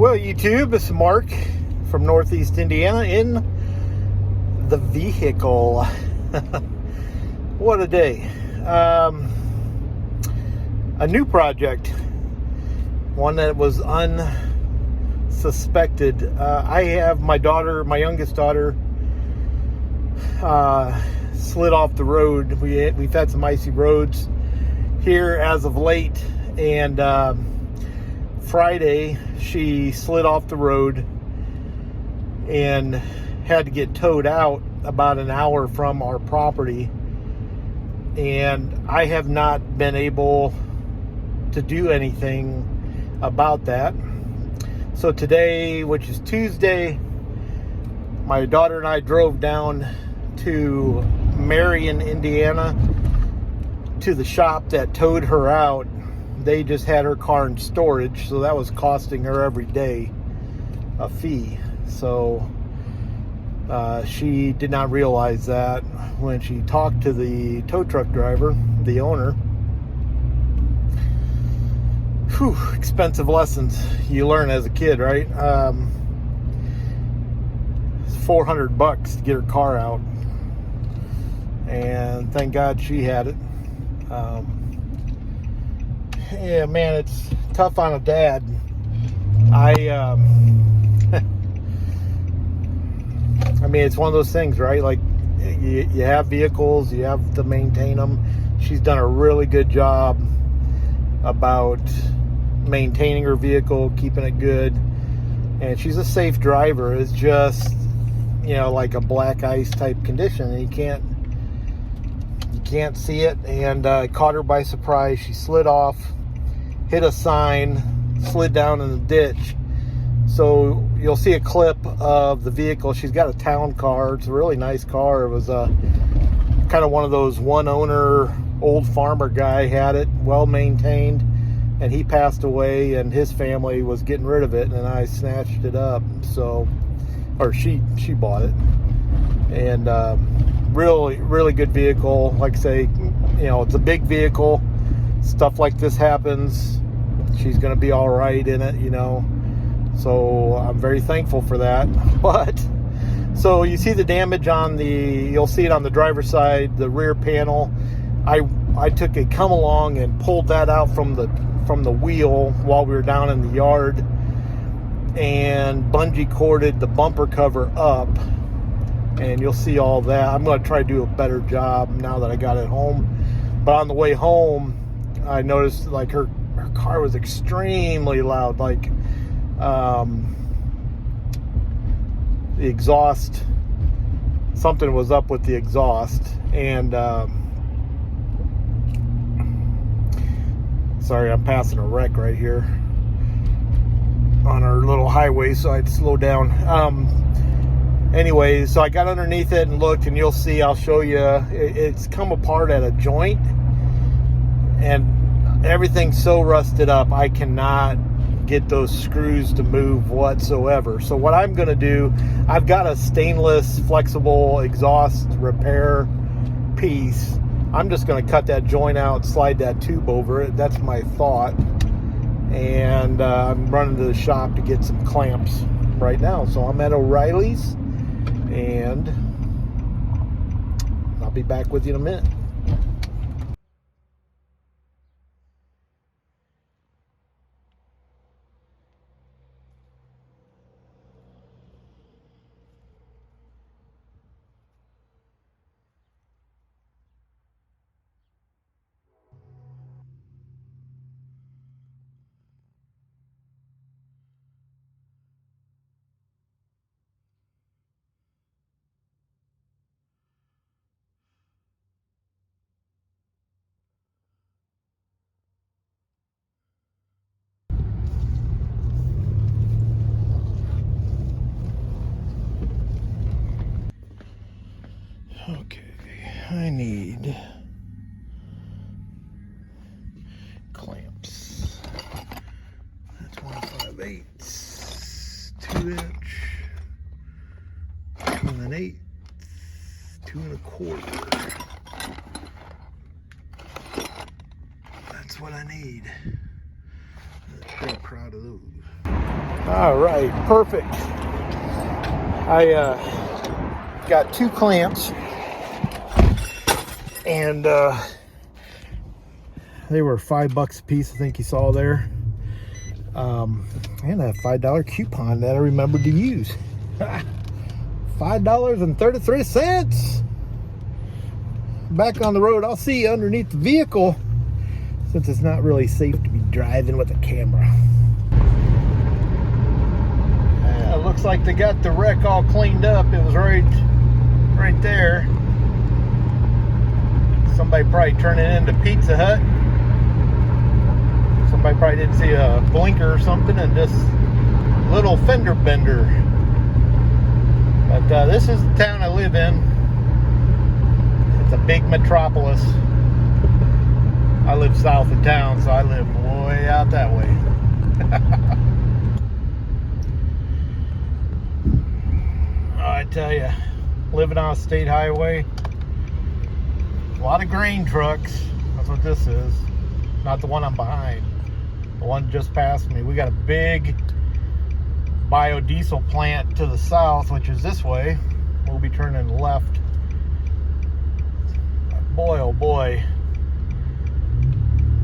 Well, YouTube, this is Mark from Northeast Indiana in the vehicle. What a day. A new project, one that was unsuspected. I have my daughter, my youngest daughter, slid off the road. We've had some icy roads here as of late, and Friday she slid off the road and had to get towed out about an hour from our property, and I have not been able to do anything about that. So today, which is Tuesday, my daughter and I drove down to Marion, Indiana, to the shop that towed her out. They just had her car in storage, so that was costing her every day a fee. So she did not realize that when she talked to the tow truck driver, the owner. Whew, expensive lessons you learn as a kid, right? It's $400 to get her car out, and thank God she had it. Yeah, man, it's tough on a dad. I mean, it's one of those things, right? Like, you have vehicles, you have to maintain them. She's done a really good job about maintaining her vehicle, keeping it good, and she's a safe driver. It's just, like a black ice type condition, and you can't see it, and caught her by surprise. She slid off, hit a sign, slid down in the ditch. So you'll see a clip of the vehicle. She's got a town car. It's a really nice car. It was kind of one of those one owner, old farmer guy had it, well maintained, and he passed away, and his family was getting rid of it, and I snatched it up. So, or she bought it, and really good vehicle. Like I say, it's a big vehicle. Stuff like this happens. She's going to be all right in it, So I'm very thankful for that. But so you see the damage you'll see it on the driver's side, the rear panel. I took a come along and pulled that out from the wheel while we were down in the yard, and bungee corded the bumper cover up. And you'll see all that. I'm going to try to do a better job now that I got it home. But on the way home, I noticed like her car was extremely loud. Like the exhaust, something was up with the exhaust. And sorry, I'm passing a wreck right here on our little highway, so I'd slow down. Anyways, so I got underneath it and looked, and you'll see, I'll show you, it's come apart at a joint, and everything's so rusted up, I cannot get those screws to move whatsoever. So what I'm going to do, I've got a stainless flexible exhaust repair piece. I'm just going to cut that joint out, slide that tube over it. That's my thought. And I'm running to the shop to get some clamps right now. So I'm at O'Reilly's, and I'll be back with you in a minute. Okay, I need clamps. That's 1/5/8, 2-inch, 2 1/8, 2 1/4. That's what I need. I'm pretty proud of those. All right, perfect. I got 2 clamps, and they were $5 a piece. I think you saw there. And a $5 coupon that I remembered to use. $5.33. Back on the road. I'll see you underneath the vehicle, since it's not really safe to be driving with a camera. Looks like they got the wreck all cleaned up. It was right there. Somebody probably turned it into Pizza Hut. Somebody probably didn't see a blinker or something and just a little fender bender. But this is the town I live in. It's a big metropolis. I live south of town, so I live way out that way. I tell you, living on a state highway, a lot of grain trucks. That's what this is. Not the one I'm behind. The one just past me. We got a big biodiesel plant to the south, which is this way. We'll be turning left. Boy, oh boy.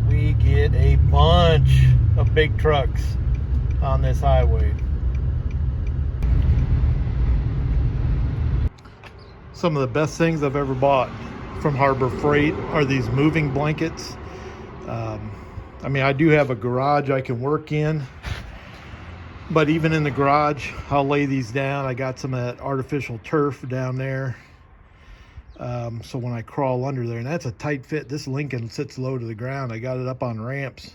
We get a bunch of big trucks on this highway. Some of the best things I've ever bought from Harbor Freight are these moving blankets. I mean, I do have a garage I can work in, but even in the garage, I'll lay these down. I got some of that artificial turf down there. So when I crawl under there, and that's a tight fit. This Lincoln sits low to the ground. I got it up on ramps.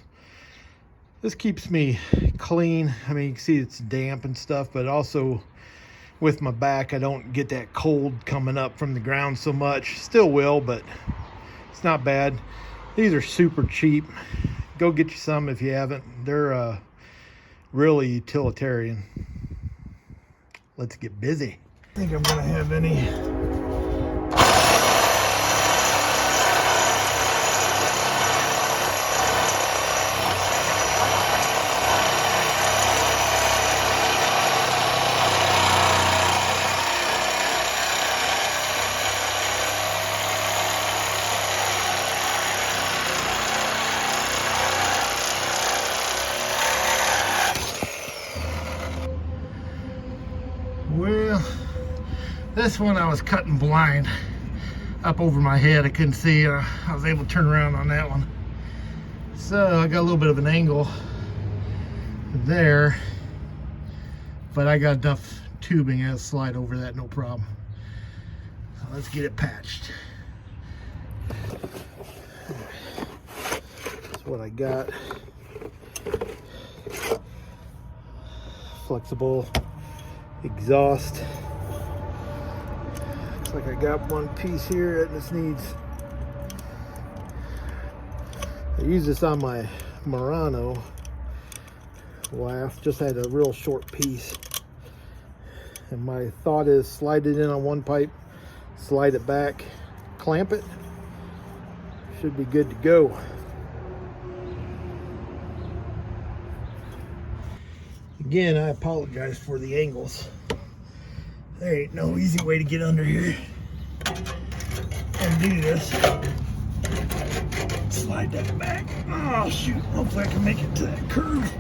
This keeps me clean. I mean, you can see it's damp and stuff, but also with my back, I don't get that cold coming up from the ground so much. Still will, but it's not bad. These are super cheap. Go get you some if you haven't. They're really utilitarian. Let's get busy. I think I'm gonna have any. Well, this one I was cutting blind up over my head. I couldn't see. I was able to turn around on that one. So I got a little bit of an angle there, but I got enough tubing to slide over that, no problem. So let's get it patched. That's what I got. Flexible exhaust. Looks like I got one piece here that just needs. I use this on my Murano laugh. Just had a real short piece, and my thought is slide it in on one pipe, slide it back, clamp it. Should be good to go. Again, I apologize for the angles. There ain't no easy way to get under here and do this. Slide that back. Oh shoot, hopefully I can make it to that curve.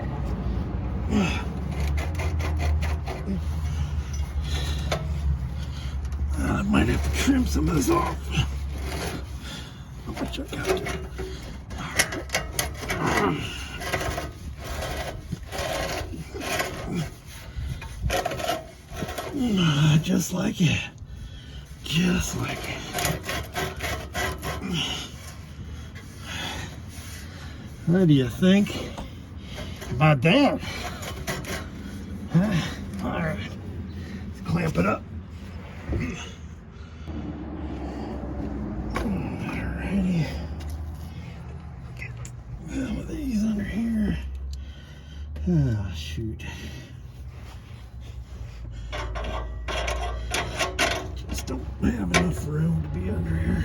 I might have to trim some of this off. How much I got to. Just like it. Just like it. What do you think about that? Huh? All right. Let's clamp it up. Alrighty. Get some of these under here. Oh, shoot. Don't have enough room to be under here.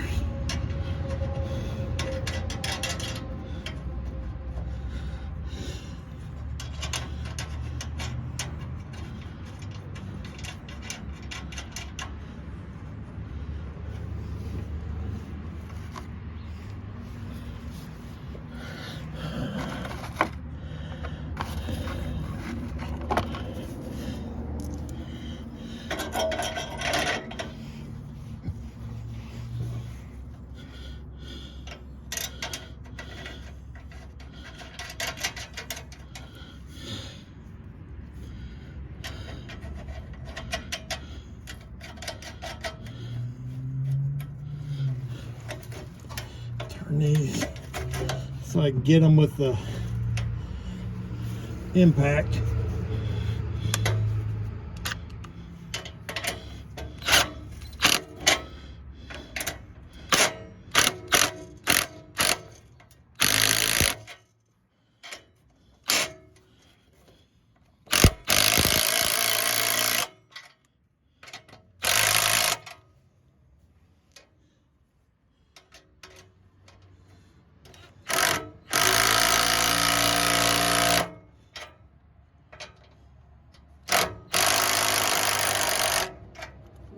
these so I can get them with the impact.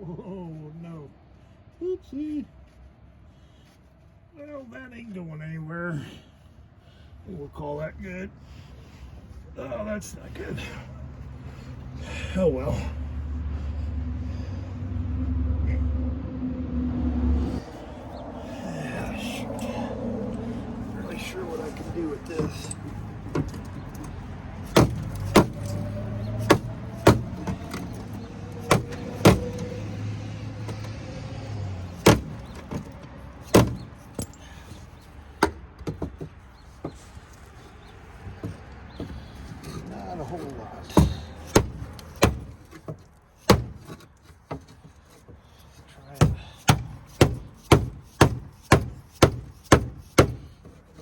Oh no. Oopsie. Well, that ain't going anywhere. We'll call that good. Oh, that's not good. Oh well. Yeah, shoot. Not really sure what I can do with this. Not a whole lot. Try and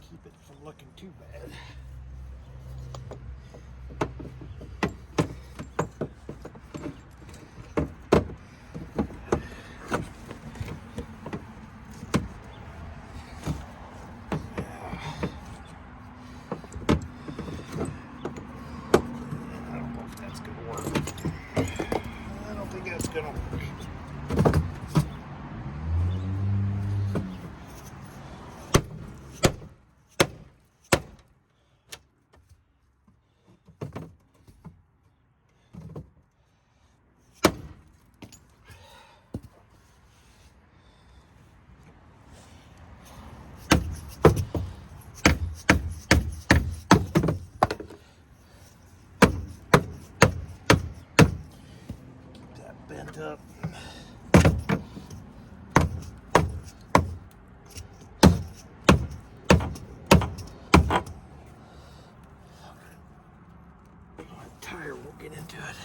keep it from looking too bad. Gonna work. Keep that bent up. Tire will get into it.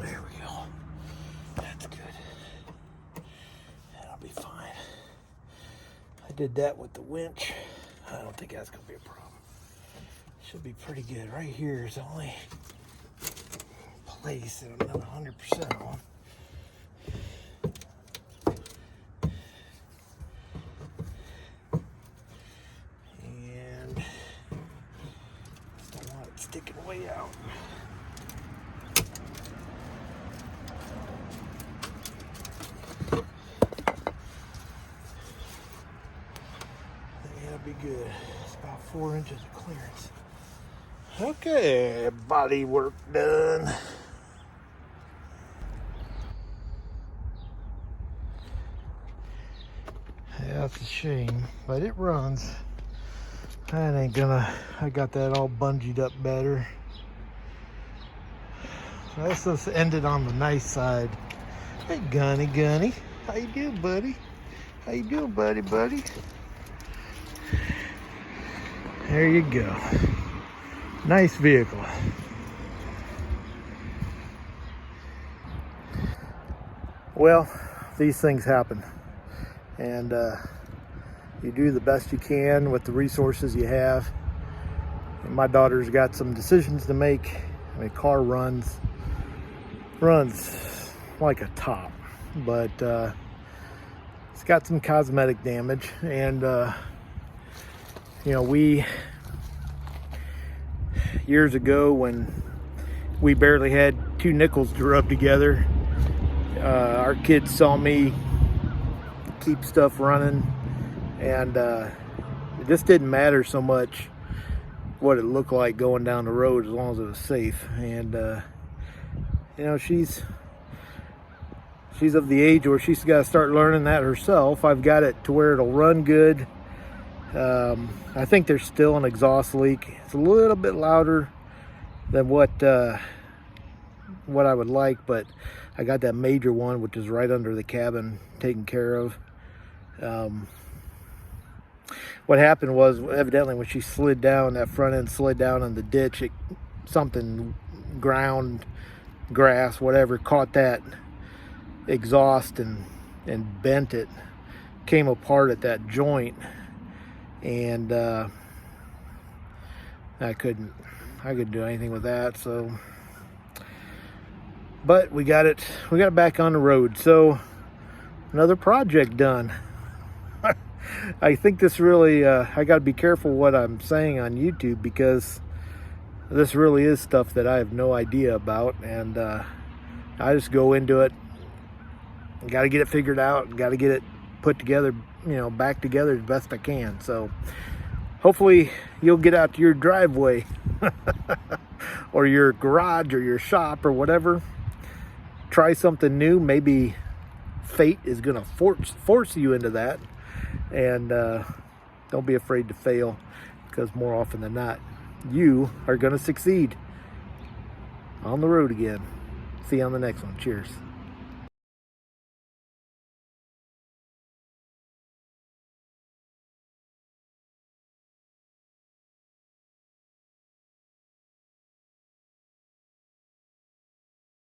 There we go. That's good. That'll be fine. I did that with the winch. I don't think that's going to be a problem. Should be pretty good. Right here is the only place that I'm not 100% on. Sticking way out. That'll be good. It's about 4 inches of clearance. Okay, body work done. Yeah, that's a shame, but it runs. That ain't gonna, I got that all bungeed up better. So let's just end it on the nice side. Hey, Gunny. How you doing, buddy? How you doing, buddy? There you go. Nice vehicle. Well, these things happen. And, you do the best you can with the resources you have. And my daughter's got some decisions to make. I mean, car runs like a top, but it's got some cosmetic damage. And you know, years ago when we barely had 2 nickels to rub together, our kids saw me keep stuff running. And it just didn't matter so much what it looked like going down the road as long as it was safe. And you know, she's of the age where she's got to start learning that herself. I've got it to where it'll run good. I think there's still an exhaust leak. It's a little bit louder than what I would like, but I got that major one, which is right under the cabin, taken care of. What happened was, evidently when she slid down, that front end slid down in the ditch, something, ground, grass, whatever, caught that exhaust and bent it, came apart at that joint, and I couldn't do anything with that. So, but we got it back on the road. So another project done. I think this really, I got to be careful what I'm saying on YouTube, because this really is stuff that I have no idea about, and I just go into it. Got to get it figured out, got to get it put together, back together as best I can. So hopefully you'll get out to your driveway or your garage or your shop or whatever, try something new. Maybe fate is going to force you into that. And don't be afraid to fail, because more often than not, you are going to succeed. On the road again. See you on the next one. Cheers.